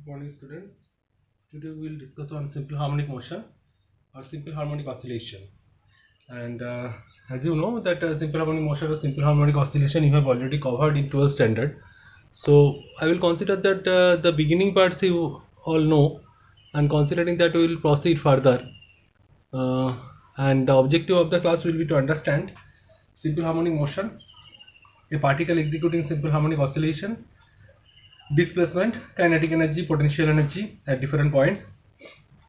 Morning students. Today we will discuss on simple harmonic motion or simple harmonic oscillation. And as you know that simple harmonic motion or simple harmonic oscillation you have already covered in 12th standard. So I will consider that the beginning parts you all know, and considering that we will proceed further. And the objective of the class will be to understand simple harmonic motion, a particle executing simple harmonic oscillation, displacement, kinetic energy, potential energy at different points,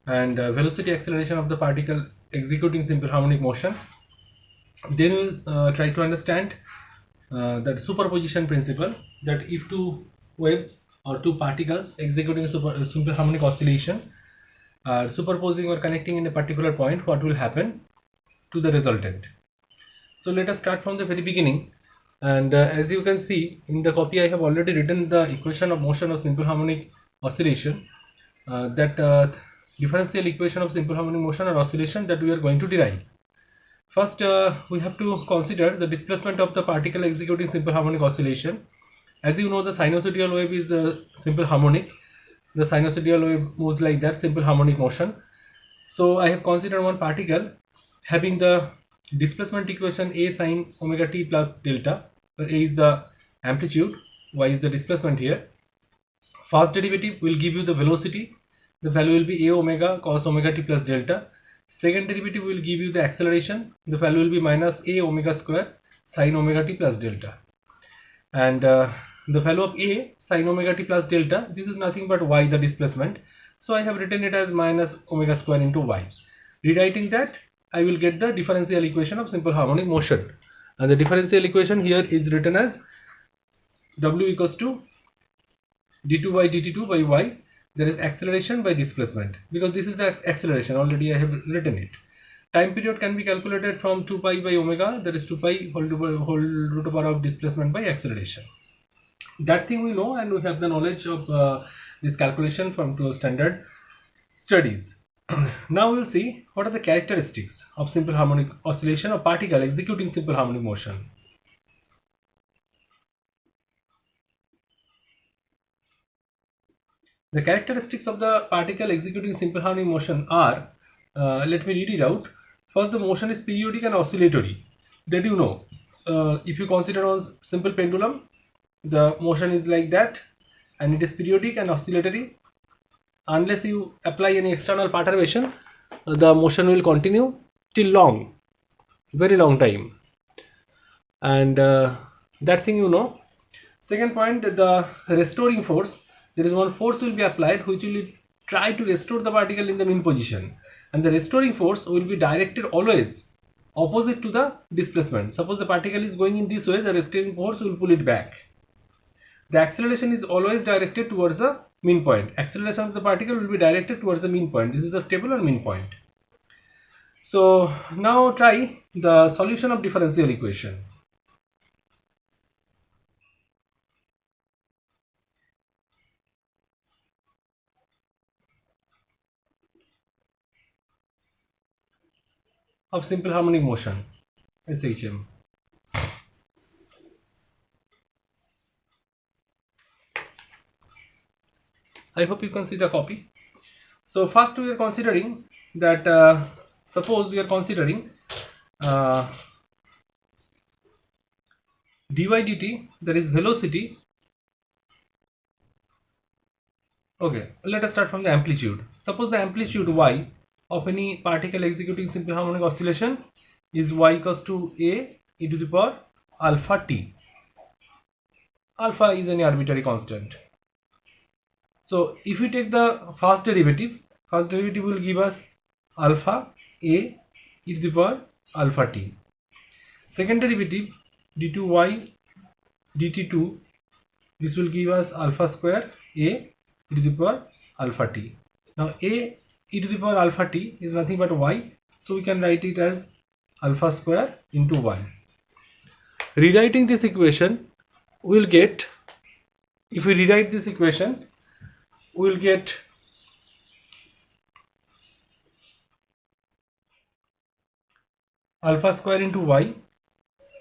and velocity acceleration of the particle executing simple harmonic motion. Then we will try to understand that superposition principle, that if two waves or two particles executing simple harmonic oscillation are superposing or connecting in a particular point, what will happen to the resultant. So let us start from the very beginning. And as you can see in the copy, I have already written the equation of motion of simple harmonic oscillation, that differential equation of simple harmonic motion or oscillation that we are going to derive. First, we have to consider the displacement of the particle executing simple harmonic oscillation. As you know, the sinusoidal wave is simple harmonic. The sinusoidal wave moves like that, simple harmonic motion. So I have considered one particle having the displacement equation a sine omega t plus delta, where a is the amplitude, y is the displacement here. First derivative will give you the velocity, the value will be a omega cos omega t plus delta. Second derivative will give you the acceleration, the value will be minus a omega square sine omega t plus delta. And the value of a sine omega t plus delta, this is nothing but y, the displacement. So I have written it as minus omega square into y. Rewriting that, I will get the differential equation of simple harmonic motion. And the differential equation here is written as w equals to d2 by dt2 by y. There is acceleration by displacement, because this is the acceleration, already I have written it. Time period can be calculated from 2 pi by omega, that is 2 pi whole root over of displacement by acceleration. That thing we know, and we have the knowledge of this calculation from 12th standard studies. Now we will see what are the characteristics of simple harmonic oscillation of particle executing simple harmonic motion. The characteristics of the particle executing simple harmonic motion are, let me read it out. First, the motion is periodic and oscillatory. That you know. If you consider a simple pendulum, the motion is like that, and it is periodic and oscillatory. Unless you apply any external perturbation, the motion will continue till very long time. And that thing you know. Second point, the restoring force. There is one force will be applied which will try to restore the particle in the mean position, and the restoring force will be directed always opposite to the displacement. Suppose the particle is going in this way, the restoring force will pull it back. The acceleration is always directed towards the mean point. Acceleration of the particle will be directed towards the mean point. This is the stable or mean point. So now try the solution of differential equation. Of simple harmonic motion, SHM. I hope you can see the copy. So first we are considering that suppose we are considering dy dt, that is velocity. Okay, let us start from the amplitude. Suppose the amplitude y of any particle executing simple harmonic oscillation is y equals to a e to the power alpha t. Alpha is any arbitrary constant. So if we take the first derivative will give us alpha a e to the power alpha t. Second derivative d2y dt2, this will give us alpha square a e to the power alpha t. Now a e to the power alpha t is nothing but y, so we can write it as alpha square into y. Rewriting this equation, we will get, if we rewrite this equation, we will get alpha square into y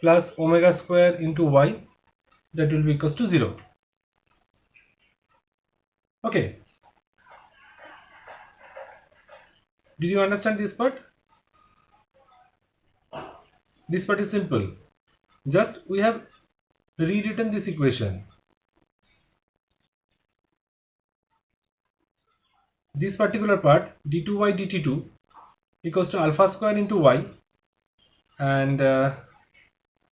plus omega square into y, that will be equals to 0. Okay, Did you understand this part? This part is simple. Just we have rewritten this equation. This particular part d2y dt2 equals to alpha square into y, and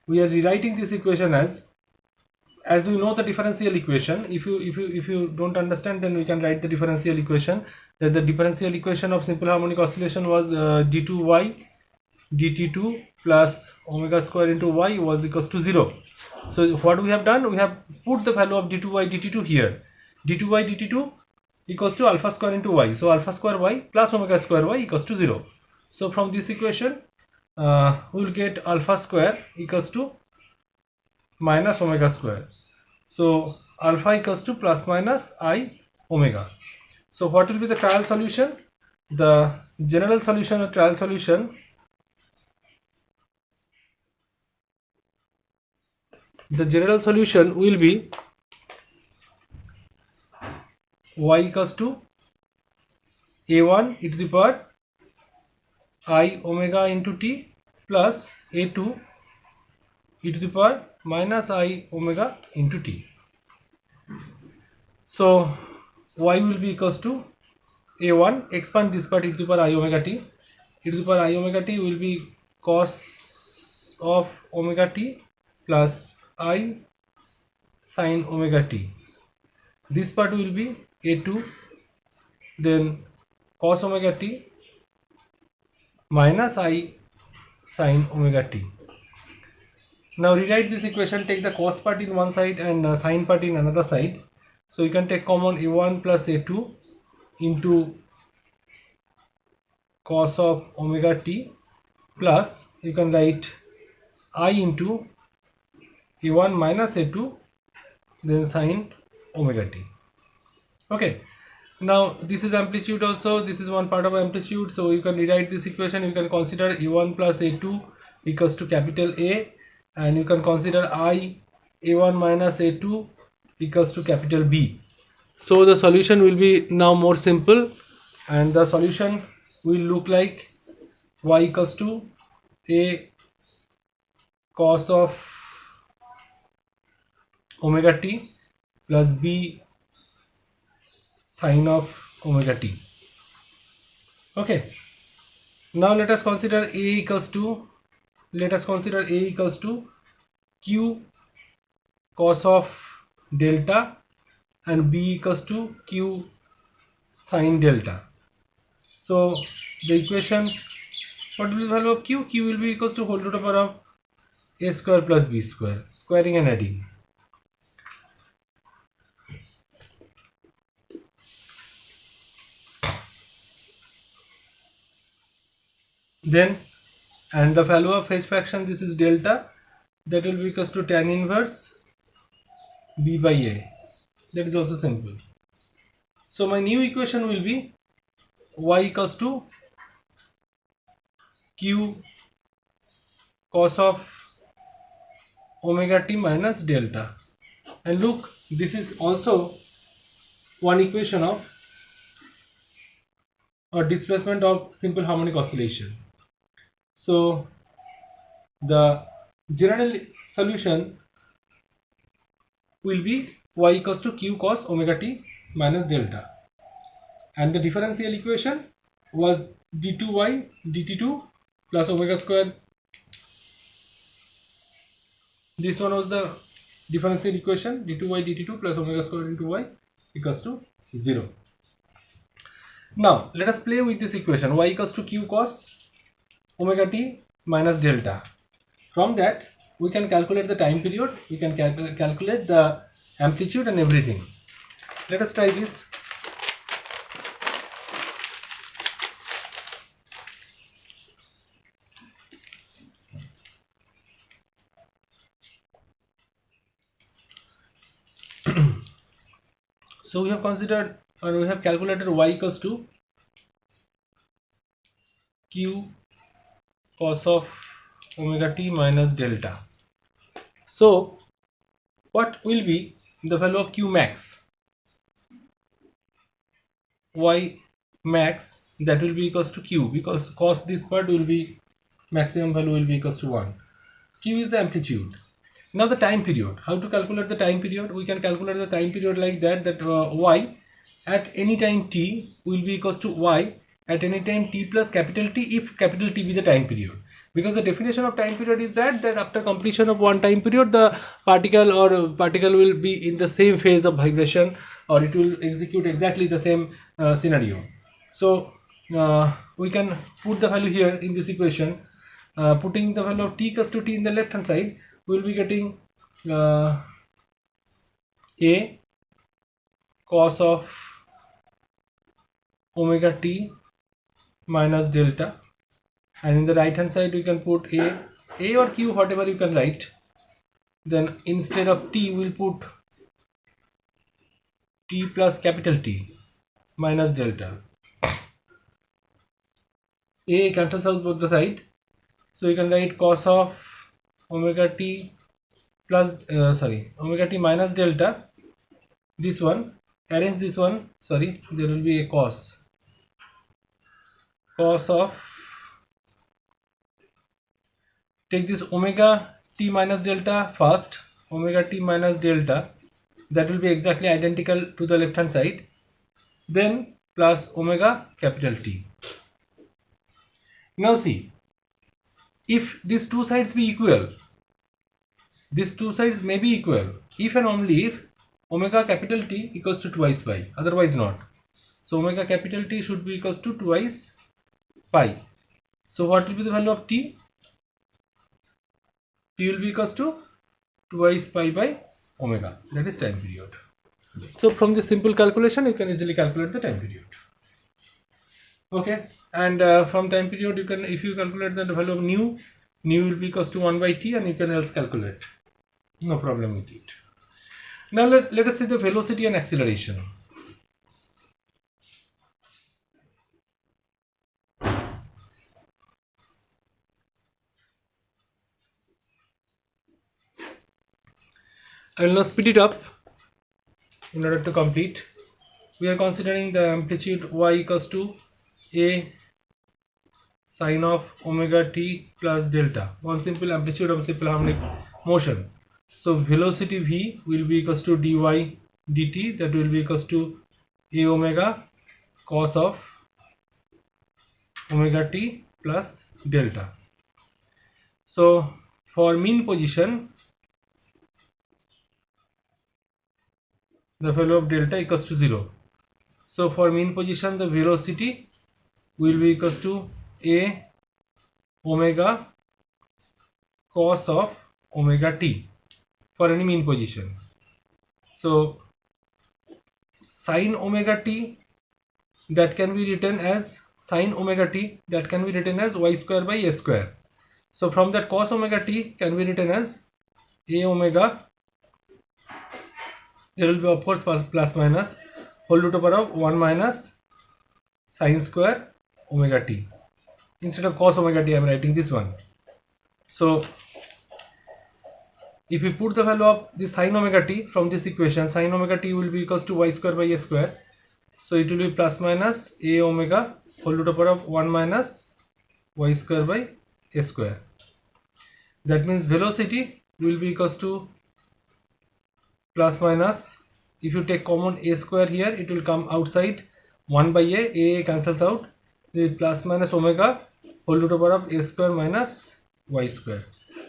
we are rewriting this equation as we know the differential equation. If you don't understand, then we can write the differential equation, that the differential equation of simple harmonic oscillation was d2y dt2 plus omega square into y was equals to 0. So what we have done, we have put the value of d2y dt2 here. d2y dt2 equals to alpha square into y, so alpha square y plus omega square y equals to 0. So from this equation we will get alpha square equals to minus omega square. So alpha equals to plus minus I omega. So what will be the trial solution? The general solution or trial solution, the general solution will be y equals to a1 e to the power I omega into t plus a2 e to the power minus I omega into t. So y will be equals to a1, expand this part e to the power I omega t. E to the power I omega t will be cos of omega t plus I sin omega t. This part will be a2, then cos omega t minus I sin omega t. Now rewrite this equation, take the cos part in one side and sin part in another side. So you can take common a1 plus a2 into cos of omega t plus you can write I into a1 minus a2 then sin omega t. Okay, now this is amplitude also, this is one part of amplitude, so you can rewrite this equation. You can consider a1 plus a2 equals to capital A, and you can consider I a1 minus a2 equals to capital B. So the solution will be now more simple, and the solution will look like y equals to a cos of omega t plus b sin of omega t. Okay, now let us consider a equals to q cos of delta and b equals to q sin delta. So the equation, what will be the value of q? Q will be equals to whole root over of a square plus b square, squaring and adding. Then, and the value of phase fraction, this is delta, that will be equals to tan inverse b by a. That is also simple. So my new equation will be y equals to q cos of omega t minus delta. And look, this is also one equation of or displacement of simple harmonic oscillation. So the general solution will be y equals to q cos omega t minus delta, and the differential equation was d2y dt2 plus omega square. This one was the differential equation, d2y dt2 plus omega square into y equals to 0. Now let us play with this equation, y equals to q cos omega t minus delta. From that we can calculate the time period, we can calculate the amplitude and everything. Let us try this. So we have considered, or we have calculated y equals to q cos of omega t minus delta. So what will be the value of q max? Y max that will be equals to q, because cos this part will be maximum value will be equals to 1. Q is the amplitude. Now the time period. How to calculate the time period? We can calculate the time period like that y at any time t will be equals to y at any time t plus capital T, if capital T be the time period. Because the definition of time period is that after completion of one time period, the particle will be in the same phase of vibration, or it will execute exactly the same scenario. So we can put the value here in this equation. Putting the value of t equals to t in the left hand side, we will be getting a cos of omega t minus delta, and in the right hand side we can put a or q, whatever you can write. Then instead of t we will put t plus capital T minus delta. A cancels out both the side, so you can write cos of omega t plus omega t minus delta. This one, arrange this one, sorry, there will be a cos of, take this omega t minus delta first, omega t minus delta, that will be exactly identical to the left hand side, then plus omega capital T. Now see, if these two sides be equal, these two sides may be equal if and only if omega capital T equals to twice pi, otherwise not. So omega capital T should be equals to twice pi. So what will be the value of T? T will be equals to twice pi by omega, that is time period. So from this simple calculation you can easily calculate the time period. Okay, and from time period you can, if you calculate the value of nu will be equals to 1 by t, and you can else calculate, no problem with it. Now let us see the velocity and acceleration. I will now speed it up in order to complete. We are considering the amplitude y equals to a sine of omega t plus delta, one simple amplitude of simple harmonic motion. So velocity v will be equals to dy dt, that will be equals to a omega cos of omega t plus delta. So for mean position, the value of delta equals to 0. So for mean position, the velocity will be equals to a omega cos of omega t for any mean position. So sine omega t, that can be written as sine omega t, that can be written as y square by a square. So from that cos omega t can be written as a omega, there will be of course plus minus whole root over of 1 minus sine square omega t. Instead of cos omega t I am writing this one. So if we put the value of the sine omega t from this equation, sine omega t will be equals to y square by a square. So it will be plus minus a omega whole root over of 1 minus y square by a square. That means velocity will be equals to plus minus, if you take common a square here, it will come outside, 1 by a cancels out, the plus minus omega whole root over of a square minus y square.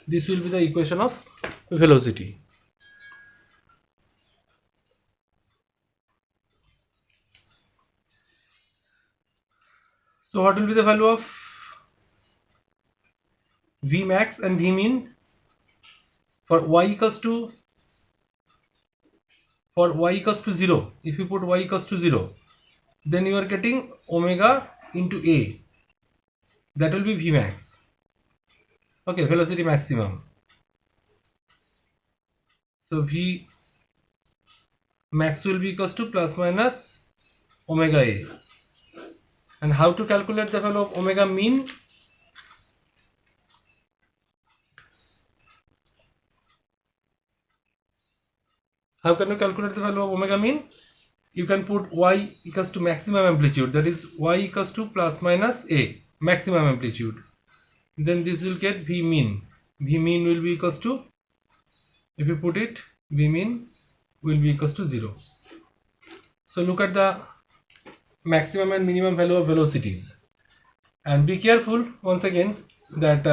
This will be the equation of velocity. So what will be the value of V max and V min for y equals to 0? If you put y equals to 0, then you are getting omega into a, that will be V max. Okay, velocity maximum. So V max will be equals to plus minus omega a. And how to calculate the value of omega mean? How can you calculate the value of omega mean? you can put y equals to maximum amplitude, that is y equals to plus minus a maximum amplitude. Then this will get v mean. V mean will be equals to, if you put it, v mean will be equals to 0. So look at the maximum and minimum value of velocities, and be careful once again that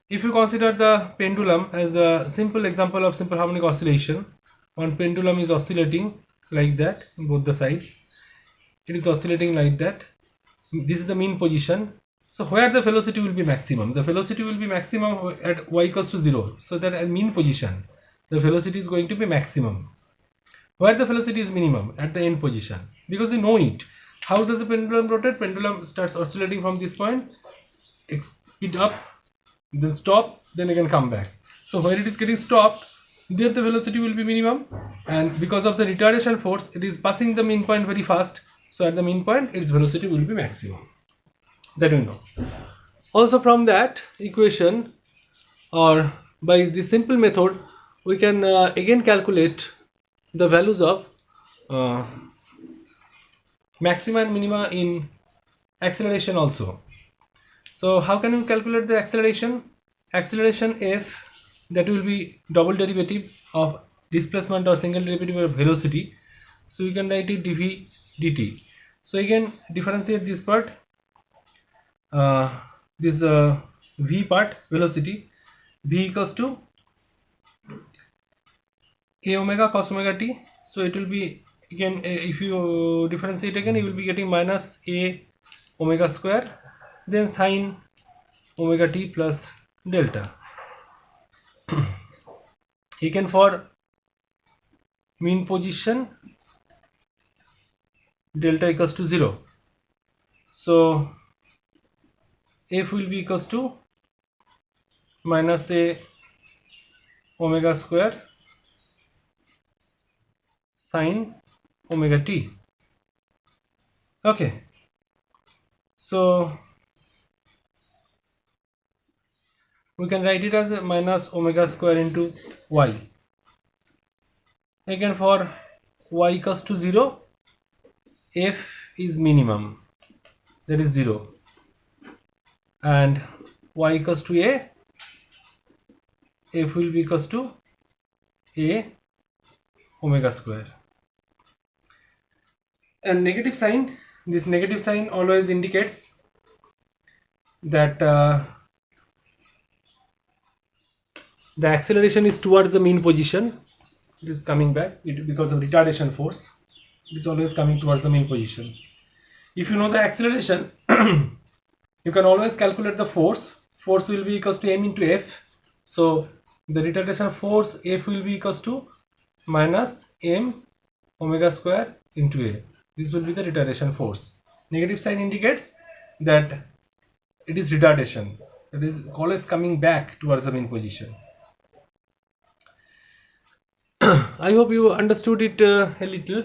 if you consider the pendulum as a simple example of simple harmonic oscillation, one pendulum is oscillating like that, both the sides, it is oscillating like that. This is the mean position. So where the velocity will be maximum? The velocity will be maximum at y equals to 0. So that at mean position, the velocity is going to be maximum. Where the velocity is minimum? At the end position. Because you know it. How does the pendulum rotate? Pendulum starts oscillating from this point, speed up, then stop, then again come back. So where it is getting stopped, there the velocity will be minimum, and because of the retardation force, it is passing the mean point very fast. So at the mean point, its velocity will be maximum. That we know. Also from that equation, or by this simple method, we can again calculate the values of maxima and minima in acceleration also. So how can we calculate the acceleration? Acceleration f, that will be double derivative of displacement or single derivative of velocity. So we can write it dv dt. So again differentiate this part, this v part, velocity, v equals to a omega cos omega t. So it will be again, if you differentiate again, you will be getting minus a omega square, then sine omega t plus delta. Again for mean position, delta equals to 0. So f will be equals to minus a omega square sine omega t. Okay, so we can write it as a minus omega square into y. Again for y equals to 0, f is minimum, that is 0, and y equals to a, f will be equals to a omega square. And negative sign, this negative sign always indicates that the acceleration is towards the mean position. It is coming back because of retardation force. It is always coming towards the mean position. If you know the acceleration, you can always calculate the force. Force will be equals to m into f. So the retardation force f will be equals to minus m omega square into a. This will be the retardation force. Negative sign indicates that it is retardation. It is always coming back towards the mean position. I hope you understood it a little.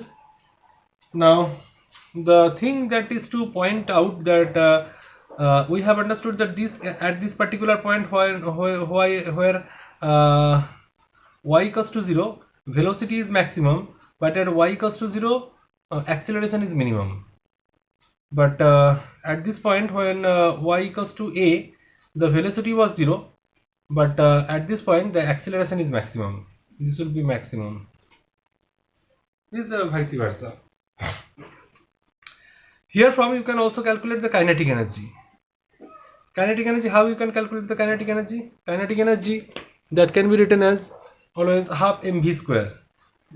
Now the thing that is to point out that we have understood that this at this particular point where y equals to 0, velocity is maximum, but at y equals to 0, acceleration is minimum. But at this point when y equals to a, the velocity was 0, but at this point the acceleration is maximum. This will be maximum. This is vice versa. Here from you can also calculate the kinetic energy. Kinetic energy, how you can calculate the kinetic energy? Kinetic energy, that can be written as always half mv square.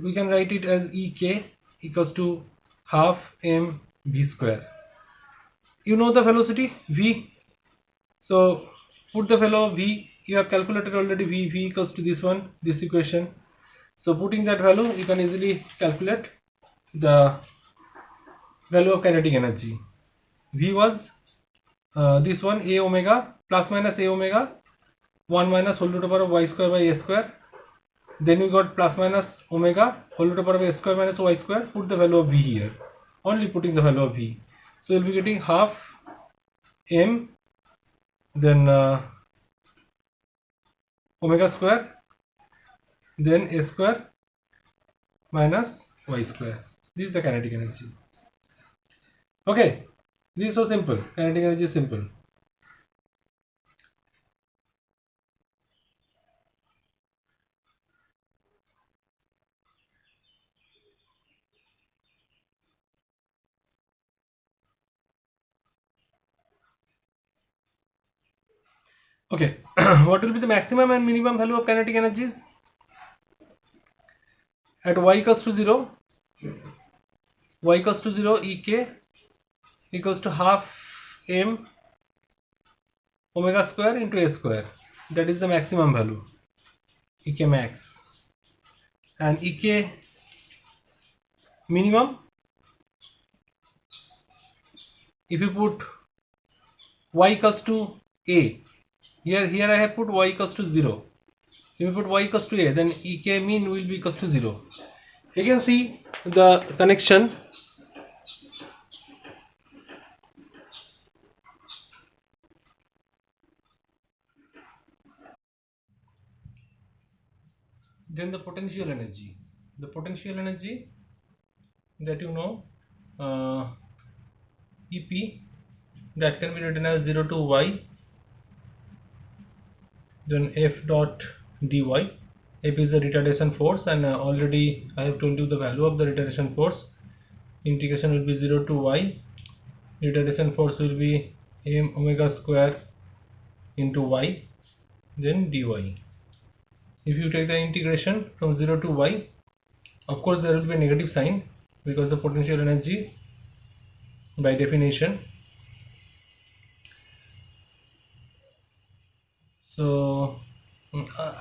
We can write it as ek equals to half mv square. You know the velocity v, so put the value of v. You have calculated already v equals to this one, this equation. So putting that value, you can easily calculate the value of kinetic energy. V was this one, a omega plus minus a omega 1 minus whole root over of y square by a square. Then we got plus minus omega whole root over of a square minus y square. Put the value of v here, only putting the value of v. So you'll be getting half m, then omega square, then a square minus y square. This is the kinetic energy. Okay, this is so simple. Kinetic energy is simple. Okay, what will be the maximum and minimum value of kinetic energies? At y equals to 0, y equals to 0, Ek equals to half m omega square into a square. That is the maximum value, Ek max. And Ek minimum, if you put y equals to a, here I have put y equals to 0. If you put y equals to a, then Ek mean will be equals to 0. You can see the connection. Then the potential energy. The potential energy that you know, Ep, that can be written as 0 to y, then F dot dy. F is the retardation force, and already I have told you the value of the retardation force. Integration will be 0 to y. Retardation force will be m omega square into y, then dy. If you take the integration from 0 to y, of course there will be a negative sign because the potential energy by definition. So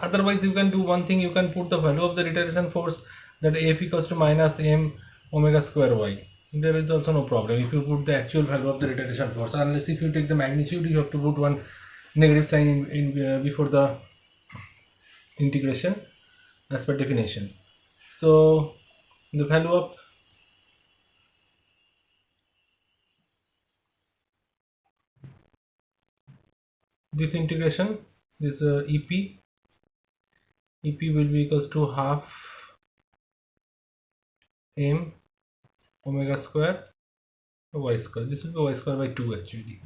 otherwise you can do one thing, you can put the value of the retardation force, that F equals to minus m omega square y. There is also no problem if you put the actual value of the retardation force, unless if you take the magnitude you have to put one negative sign in before the integration as per definition. So the value of this integration, this EP will be equals to half m omega square y square. This will be y square by 2 actually.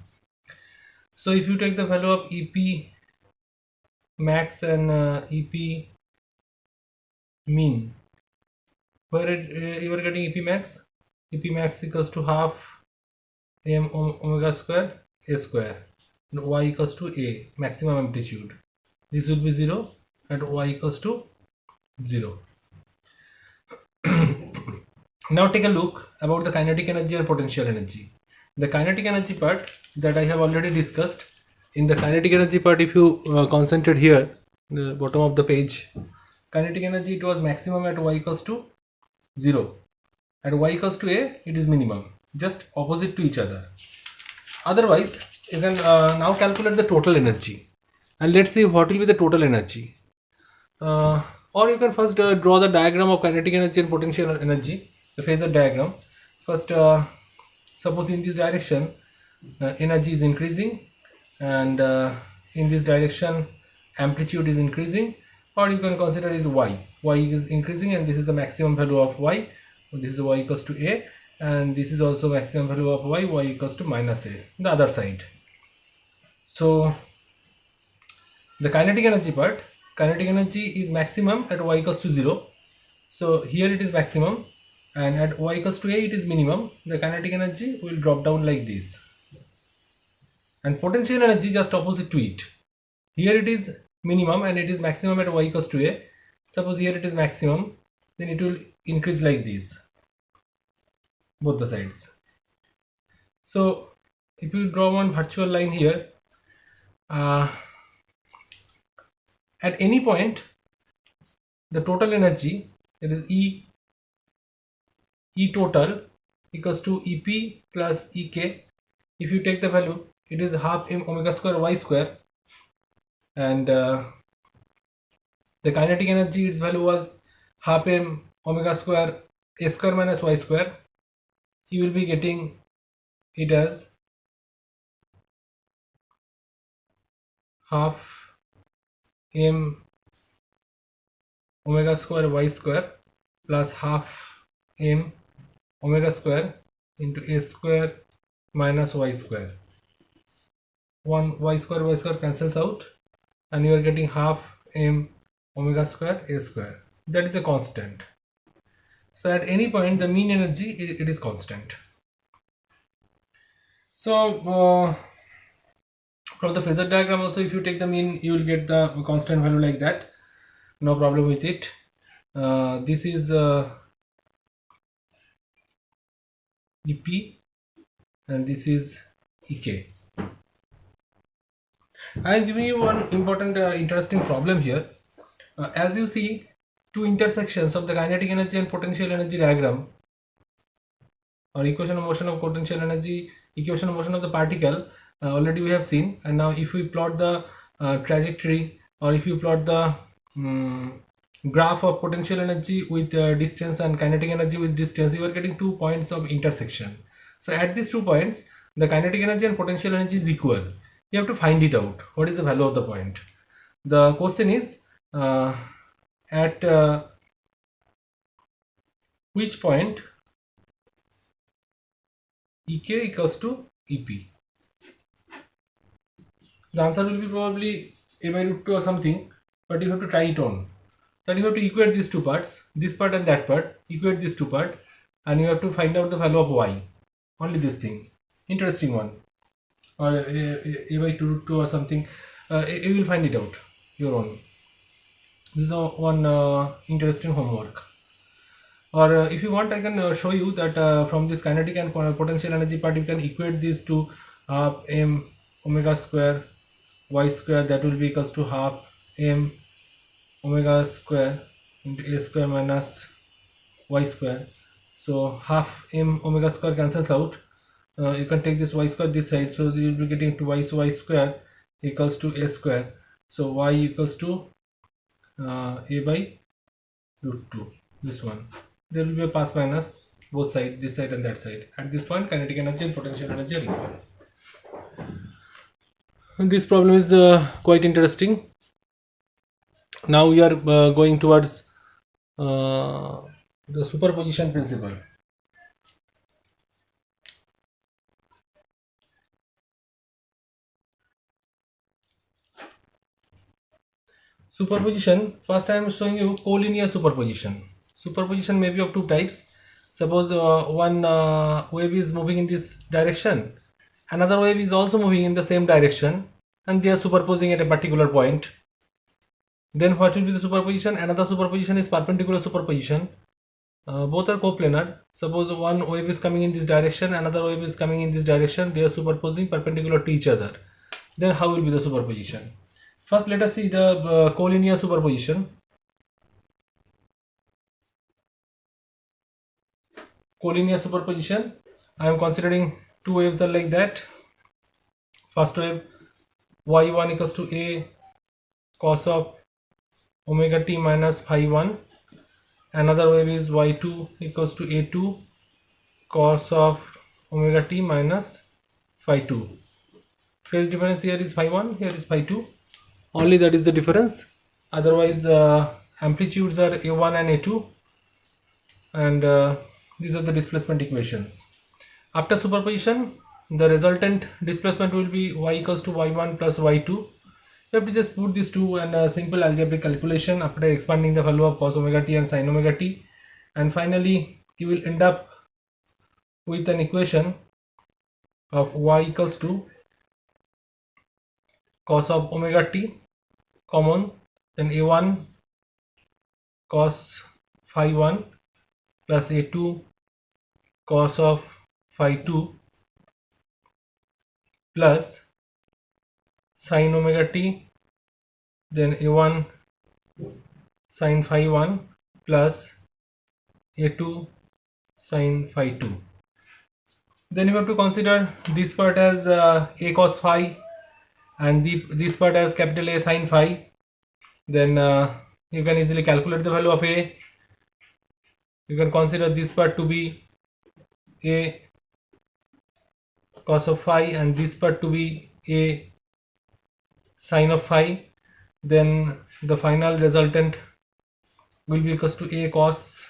So if you take the value of EP max and EP mean, where you are getting EP max? EP max equals to half m omega square a square, and y equals to a maximum amplitude. This will be 0 and y equals to 0. Now take a look about the kinetic energy and potential energy. The kinetic energy part that I have already discussed. In the kinetic energy part, if you concentrate here, the bottom of the page, kinetic energy, it was maximum at y equals to 0. At y equals to a, it is minimum, just opposite to each other. Otherwise, you can now calculate the total energy, and let's see what will be the total energy. Or you can first draw the diagram of kinetic energy and potential energy, the phasor diagram. First, suppose in this direction energy is increasing, and in this direction amplitude is increasing, or you can consider it y is increasing, and this is the maximum value of y. This is y equals to a, and this is also maximum value of y equals to minus a, the other side. So the kinetic energy part, kinetic energy is maximum at y equals to 0. So here it is maximum, and at y equals to a it is minimum. The kinetic energy will drop down like this, and potential energy just opposite to it. Here it is minimum and it is maximum at y equals to a. Suppose here it is maximum, then it will increase like this, both the sides. So if you draw one virtual line here, at any point the total energy, that is E total equals to EP plus Ek. If you take the value, it is half m omega square y square, and the kinetic energy, its value was half m omega square a square minus y square. You will be getting it as half m omega square y square plus half m omega square into a square minus y square. 1 y square cancels out, and you are getting half m omega square a square. That is a constant. So at any point the mean energy it is constant. So from the phasor diagram also, if you take the mean, you will get the constant value like that. No problem with it. This is EP and this is EK. I am giving you one important interesting problem here. As you see, two intersections of the kinetic energy and potential energy diagram, or equation of motion of potential energy, equation of motion of the particle, already we have seen. And now if we plot the trajectory, or if you plot the graph of potential energy with distance and kinetic energy with distance, you are getting 2 points of intersection. So at these 2 points, the kinetic energy and potential energy is equal. You have to find it out. What is the value of the point? The question is at which point EK equals to EP. The answer will be probably a by root 2 or something, but you have to try it on. That you have to equate these two parts, this part and that part, equate these two parts, and you have to find out the value of y. Only this thing. Interesting one. Or a by 2 root 2 or something. You will find it out your own. This is one interesting homework. Or if you want, I can show you that from this kinetic and potential energy part, you can equate these to half m omega square y square, that will be equals to half m omega square into a square minus y square. So half m omega square cancels out. You can take this y square this side, so you will be getting twice y square equals to a square. So y equals to a by root 2. This one, there will be a plus minus both sides, this side and that side. At this point, kinetic energy and potential energy are equal. And this problem is quite interesting. Now we are going towards the superposition principle. Superposition, first I am showing you collinear superposition. Superposition may be of two types. Suppose one wave is moving in this direction, another wave is also moving in the same direction, and they are superposing at a particular point. Then what will be the superposition? Another superposition is perpendicular superposition. Both are coplanar. Suppose one wave is coming in this direction, another wave is coming in this direction, they are superposing perpendicular to each other. Then how will be the superposition? First let us see the collinear superposition. Collinear superposition, I am considering two waves are like that. First wave y1 equals to a cos of omega t minus phi 1. Another wave is y2 equals to a2 cos of omega t minus phi 2. Phase difference here is phi 1, here is phi 2. Only that is the difference. Otherwise amplitudes are a1 and a2, and these are the displacement equations. After superposition, the resultant displacement will be y equals to y1 plus y2. You have to just put these two and a simple algebraic calculation after expanding the value of cos omega t and sin omega t, and finally you will end up with an equation of y equals to cos of omega t common, then a1 cos phi 1 plus a2 cos of phi 2 plus sin omega t, then a1 sin phi 1 plus a2 sin phi 2. Then you have to consider this part as a cos phi and this part as capital A sin phi. Then you can easily calculate the value of a. You can consider this part to be a cos of phi and this part to be a sin of phi. Then the final resultant will be equals to a cos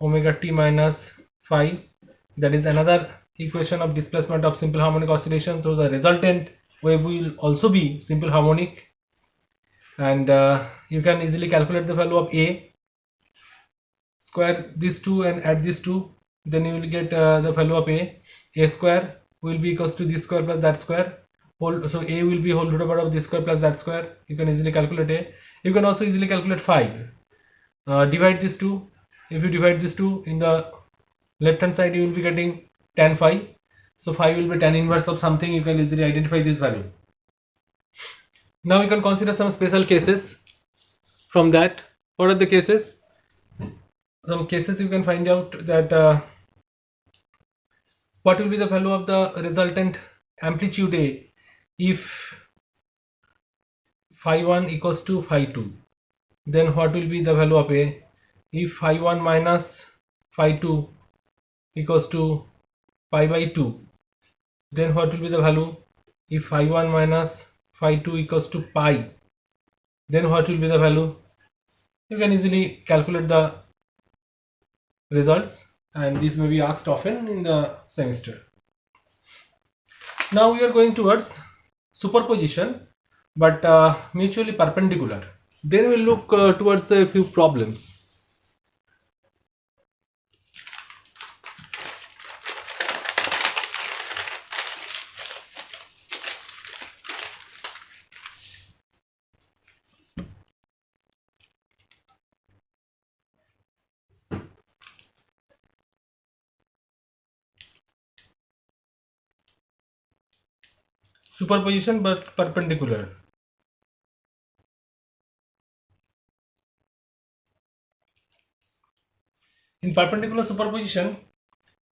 omega t minus phi. That is another equation of displacement of simple harmonic oscillation. So the resultant wave will also be simple harmonic, and you can easily calculate the value of A. Square these two and add these two, then you will get the value of A square will be equals to this square plus that square whole, so A will be whole root over of this square plus that square. You can easily calculate A. You can also easily calculate phi. Divide these two. If you divide these two, in the left hand side you will be getting tan phi, so phi will be tan inverse of something. You can easily identify this value. Now we can consider some special cases from that. What are the cases? Some cases you can find out that what will be the value of the resultant amplitude A if phi 1 equals to phi 2. Then what will be the value of A if phi 1 minus phi 2 equals to pi by 2. Then what will be the value if phi 1 minus phi 2 equals to pi. Then what will be the value? You can easily calculate the results, and this may be asked often in the semester. Now we are going towards superposition, but mutually perpendicular. Then we'll look towards a few problems. Superposition but perpendicular. In perpendicular superposition,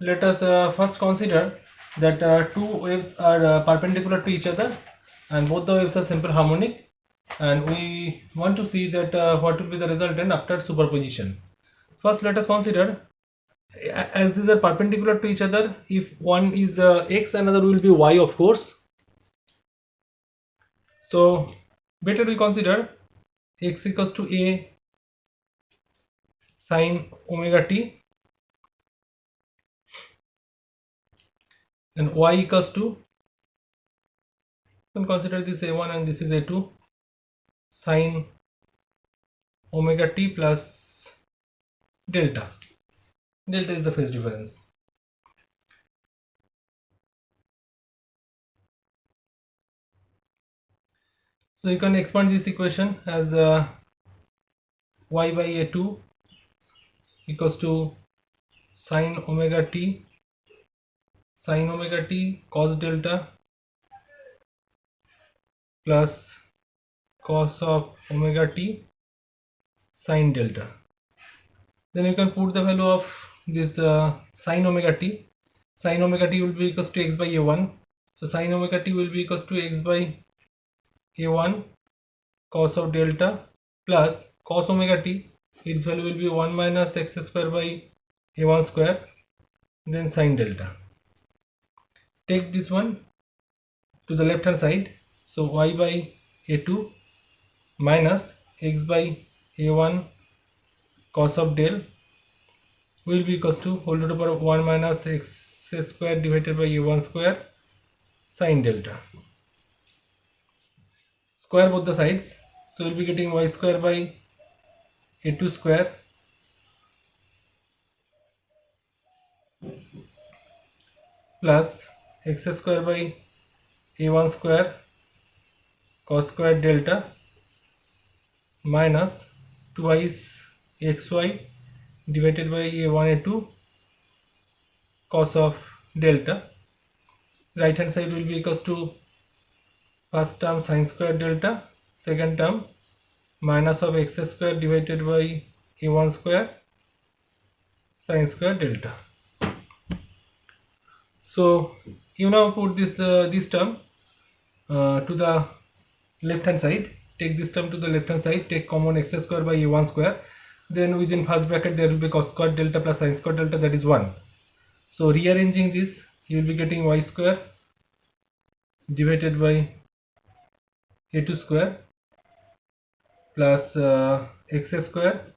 let us first consider that two waves are perpendicular to each other, and both the waves are simple harmonic, and we want to see that what will be the resultant after superposition. First, let us consider, as these are perpendicular to each other, if one is x, another will be y, of course. So better we consider x equals to a sine omega t, and y equals to, you can consider this a1 and this is a2, sine omega t plus delta. Delta is the phase difference. So you can expand this equation as y by a2 equals to sine omega t cos delta plus cos of omega t sine delta. Then you can put the value of this sine omega t. Sine omega t will be equals to x by a1. So sine omega t will be equals to x by a1 cos of delta plus cos omega t, its value will be 1 minus x square by a1 square, then sine delta. Take this one to the left hand side, so y by a2 minus x by a1 cos of del will be equals to whole root over 1 minus x square divided by a1 square sine delta. Square both the sides, so we'll be getting y square by a2 square plus x square by a1 square cos square delta minus twice xy divided by a1 a2 cos of delta. Right hand side will be equals to first term sine square delta, second term minus of x square divided by a1 square sine square delta. So you now put this term to the left hand side. Take this term to the left hand side, take common x square by a1 square, then within first bracket there will be cos square delta plus sine square delta, that is 1. So rearranging this, you will be getting y square divided by a2 square plus x square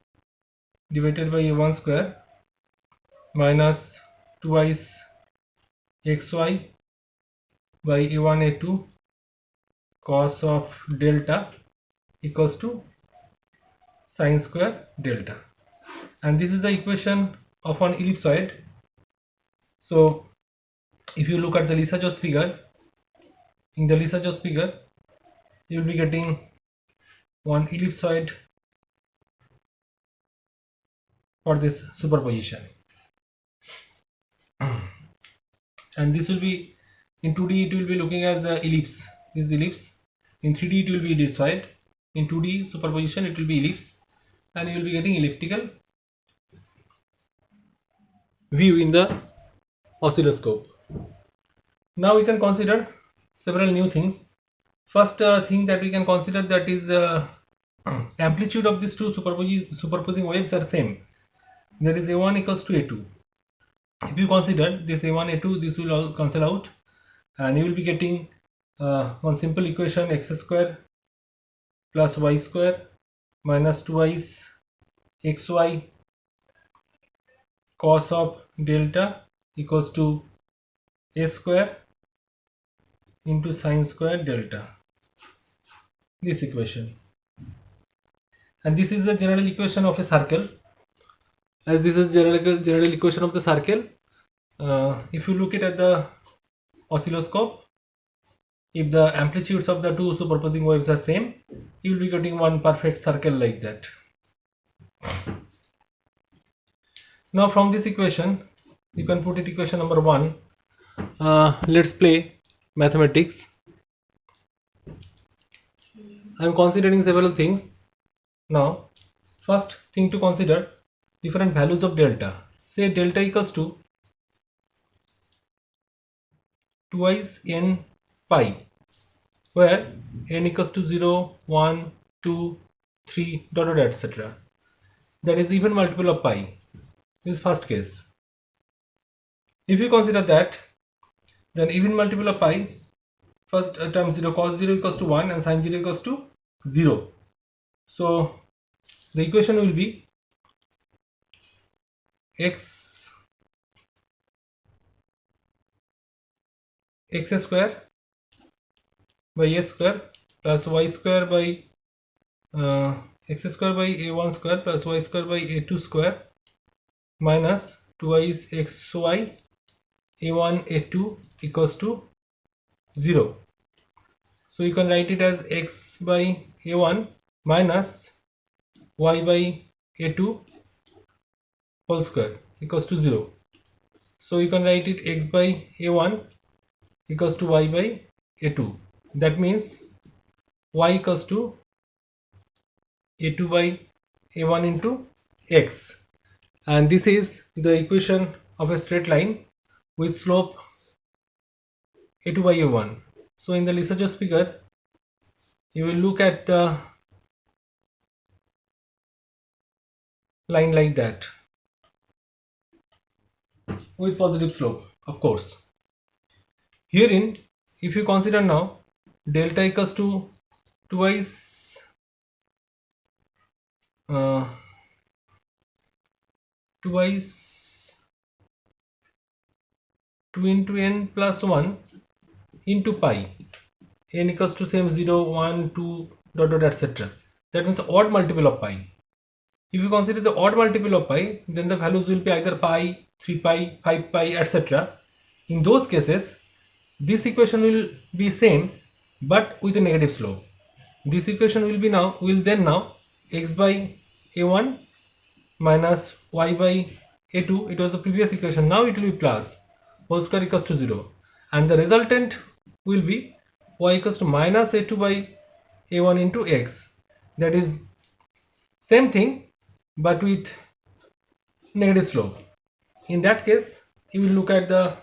divided by a1 square minus twice xy by a1 a2 cos of delta equals to sine square delta, and this is the equation of an ellipsoid. So if you look at the Lissajous figure, in the Lissajous figure you will be getting one ellipsoid for this superposition, and this will be in 2D it will be looking as a ellipse, this ellipse. In 3D it will be ellipsoid, in 2D superposition it will be ellipse, and you will be getting elliptical view in the oscilloscope. Now we can consider several new things. First thing that we can consider, that is amplitude of these two superposing waves are same, that is a1 equals to a2. If you consider this a1 a2, this will all cancel out, and you will be getting one simple equation, x square plus y square minus twice xy cos of delta equals to a square into sine square delta, this equation. And this is the general equation of a circle. As this is general equation of the circle, if you look at the oscilloscope, if the amplitudes of the two superposing waves are same, you will be getting one perfect circle like that. Now from this equation you can put it equation number 1. Let's play mathematics. I am considering several things. Now first thing to consider, different values of delta. Say delta equals to twice n pi, where n equals to 0, 1, 2, 3, etc. That is even multiple of pi. This is first case. If you consider that, then even multiple of pi, first term 0, cos 0 equals to 1 and sin 0 equals to 0. So the equation will be x square by a square plus y square by x square by a1 square plus y square by a2 square minus twice xy a1 a2 equals to 0. So you can write it as x by a1 minus y by a2 whole square equals to 0. So you can write it x by a1 equals to y by a2. That means y equals to a2 by a1 into x, and this is the equation of a straight line with slope a2 by a1. So in the Lissajous figure you will look at the line like that with positive slope, of course. Herein, if you consider now delta equals to twice 2 into n plus 1 into pi, n equals to same 0, 1, 2, etc. That means odd multiple of pi. If you consider the odd multiple of pi, then the values will be either pi, 3 pi, 5 pi, etc. In those cases, this equation will be same but with a negative slope. This equation will be now x by a1 minus y by a2. It was the previous equation. Now it will be plus whole square equals to 0, and the resultant will be y equals to minus a2 by a1 into x. That is same thing but with negative slope. In that case you will look at the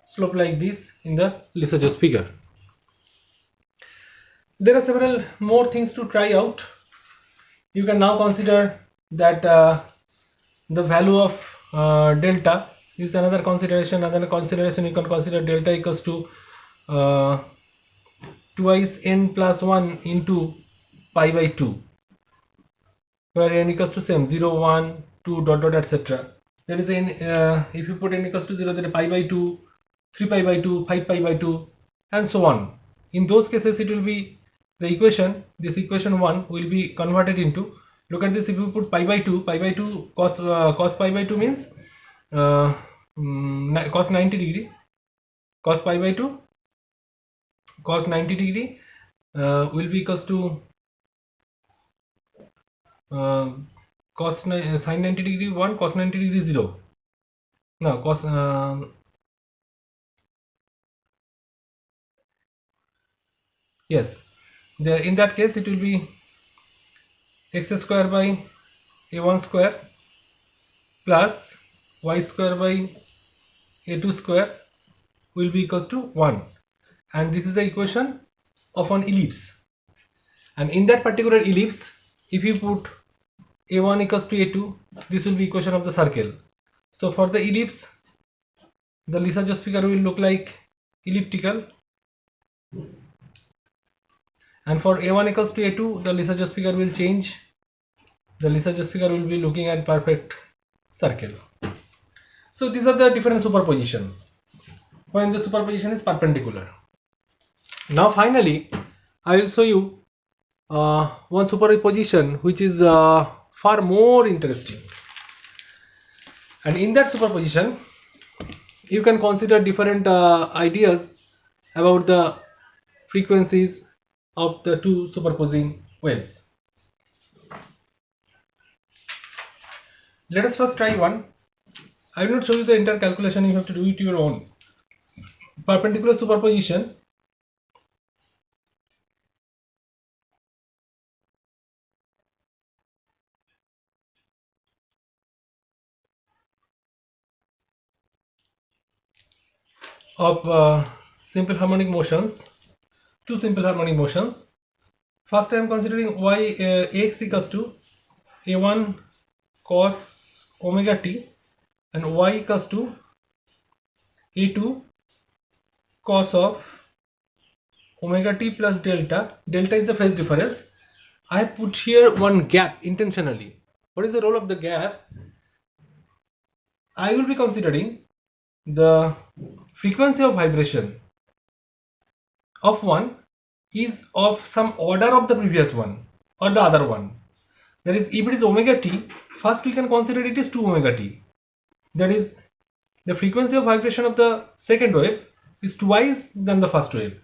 slope like this in the Lissajous figure. There are several more things to try out. You can now consider that the value of delta is another consideration. You can consider delta equals to twice n plus 1 into pi by 2, where n equals to same 0, 1, 2, etc. There is n, if you put n equals to 0, then pi by 2, 3 pi by 2, 5 pi by 2, and so on. In those cases, it will be the equation, this equation 1 will be converted into, look at this, if you put pi by 2 cos pi by 2 means cos 90 degree, cos pi by 2 cos 90 degree will be equals to sin 90 degree 1, cos 90 degree 0. Now cos yes, in that case it will be x square by a1 square plus y square by a2 square will be equals to 1, and this is the equation of an ellipse. And in that particular ellipse, if you put a1 equals to a2, this will be equation of the circle. So for the ellipse, the Lissajous figure will look like elliptical, and for a1 equals to a2, the Lissajous figure will change. The Lissajous figure will be looking at perfect circle. So these are the different superpositions when the superposition is perpendicular. Now finally, I will show you one superposition which is far more interesting, and in that superposition you can consider different ideas about the frequencies of the two superposing waves. Let us first try one. I will not show you the entire calculation, you have to do it your own. Perpendicular superposition of simple harmonic motions, two simple harmonic motions. First I am considering y x equals to a1 cos omega t and y equals to a2 cos of omega t plus delta. Delta is the phase difference. I have put here one gap intentionally. What is the role of the gap? I will be considering the frequency of vibration of one is of some order of the previous one or the other one. That is, if it is omega t, first we can consider it is 2 omega t. That is, the frequency of vibration of the second wave is twice than the first wave.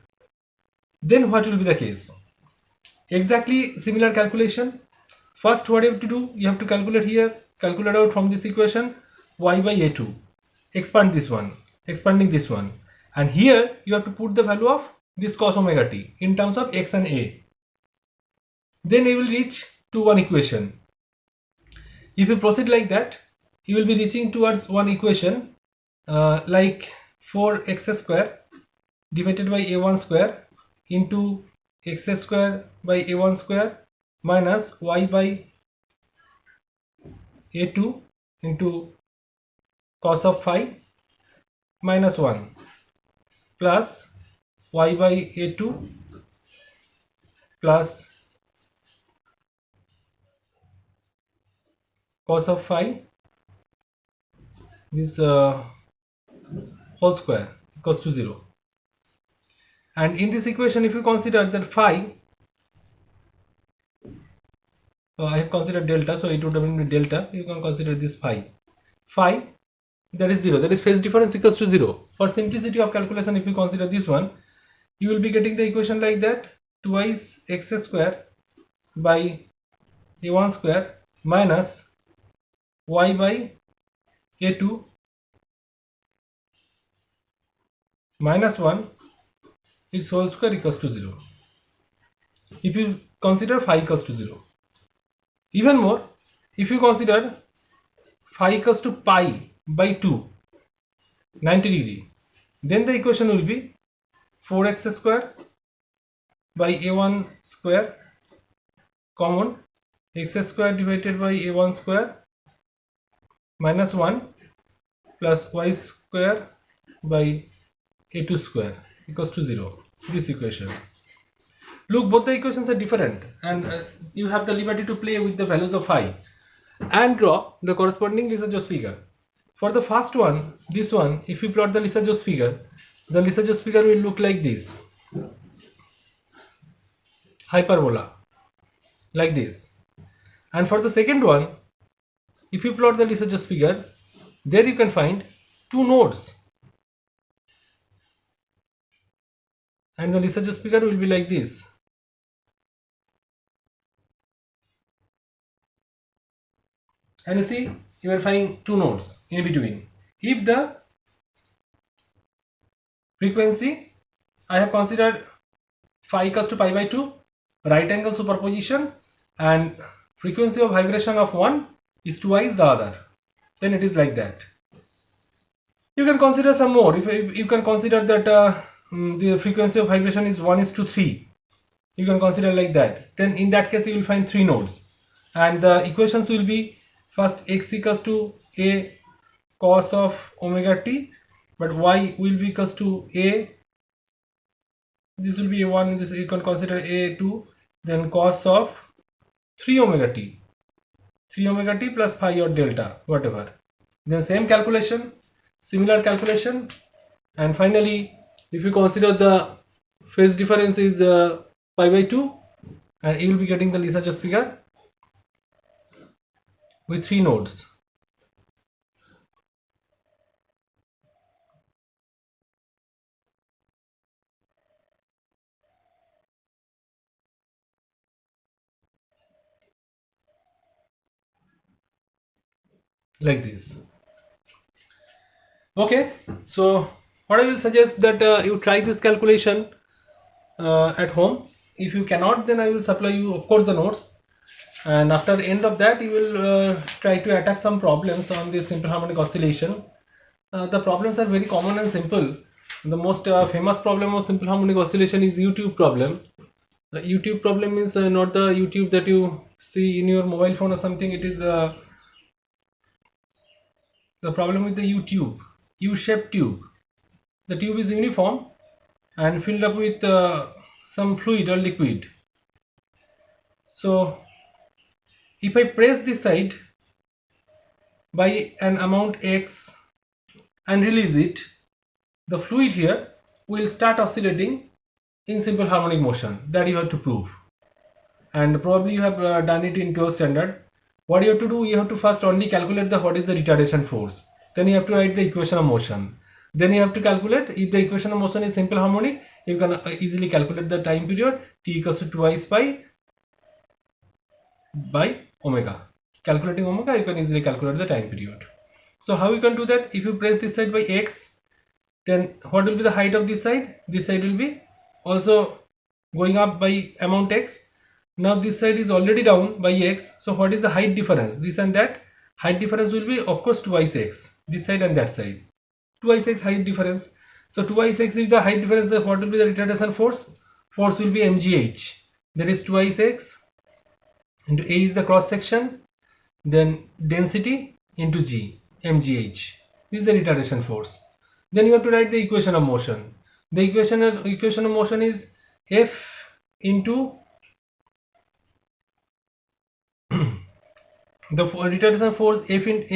Then what will be the case? Exactly similar calculation. First what you have to do, you have to calculate here, calculate out from this equation y by a2, expand this one, expanding this one, and here you have to put the value of this cos omega t in terms of x and a. Then you will reach to one equation. If you proceed like that, you will be reaching towards one equation like 4x square divided by a1 square into x square by a1 square minus y by a2 into cos of phi minus 1 plus y by a2 plus cos of phi, this whole square equals to 0. And in this equation, if you consider that phi, I have considered delta, so it would have been delta. You can consider this phi. Phi, that is 0. That is phase difference equals to 0. For simplicity of calculation, if you consider this one, you will be getting the equation like that: twice x square by a1 square minus y by a2 minus 1 its whole square equals to 0. If you consider phi equals to 0. Even more, if you consider phi equals to pi by 2, 90 degree, then the equation will be 4x square by a1 square common x square divided by a1 square minus 1 plus y square by a2 square equals to 0. This equation. Look, both the equations are different, and you have the liberty to play with the values of phi and draw the corresponding Lissajous figure. For the first one, this one, if you plot the Lissajous figure, the Lissajous figure will look like this, hyperbola, like this. And for the second one, if you plot the Lissajous figure, there you can find two nodes, and the Lissajous figure will be like this. And you see, you are finding two nodes in between. If the frequency, I have considered phi equals to pi by 2, right angle superposition, and frequency of vibration of one is twice the other, then it is like that. You can consider some more. If you can consider that the frequency of vibration is 1:3, you can consider like that. Then in that case you will find three nodes, and the equations will be first x equals to a cos of omega t, but y will be equals to a, this will be a1, this you can consider a2, then cos of 3 omega t, 3 omega t plus phi or delta, whatever. Then same calculation, similar calculation, and finally if you consider the phase difference is pi by 2, and you will be getting the Lissajous figure with three nodes. Like this. Okay, so what I will suggest that you try this calculation at home. If you cannot, then I will supply you of course the notes, and after the end of that you will try to attack some problems on this simple harmonic oscillation. The problems are very common and simple. The most famous problem of simple harmonic oscillation is YouTube problem. The YouTube problem is not the YouTube that you see in your mobile phone or something. It is the problem with the U-tube, U-shaped tube. The tube is uniform and filled up with some fluid or liquid. So if I press this side by an amount x and release it, the fluid here will start oscillating in simple harmonic motion. That you have to prove, and probably you have done it in 12th standard. What you have to do, you have to first only calculate the what is the retardation force, then you have to write the equation of motion, then you have to calculate if the equation of motion is simple harmonic, you can easily calculate the time period t equals to twice pi by omega. Calculating omega, you can easily calculate the time period. So how you can do that? If you press this side by x, then what will be the height of this side? This side will be also going up by amount x. Now this side is already down by x, so what is the height difference? This and that height difference will be of course twice x, this side and that side, twice x height difference. So twice x is the height difference. What will be the retardation force? Force will be mgh, that is twice x into a is the cross section, then density into g, mgh. This is the retardation force. Then you have to write the equation of motion. The equation of motion is F into the retardation force F into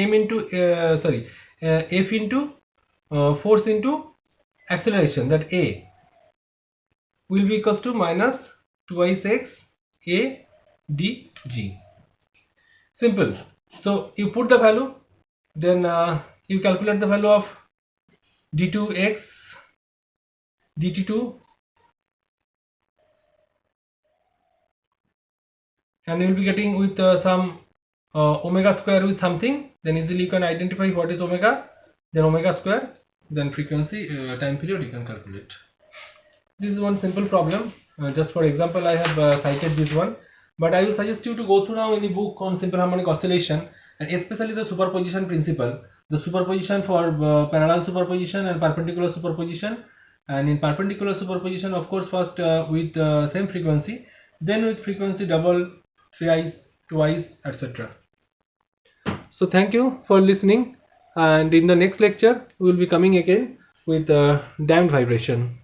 force into acceleration, that A will be equals to minus twice x a dg. Simple. So you put the value, then you calculate the value of d2x, dt2, and you will be getting with some omega square with something, then easily you can identify what is omega, then omega square, then frequency, time period you can calculate. This is one simple problem. Just for example I have cited this one, but I will suggest you to go through now any book on simple harmonic oscillation, and especially the superposition principle, the superposition for parallel superposition and perpendicular superposition. And in perpendicular superposition, of course, first with same frequency, then with frequency double, thrice, twice, etc. So thank you for listening, and in the next lecture we will be coming again with damped vibration.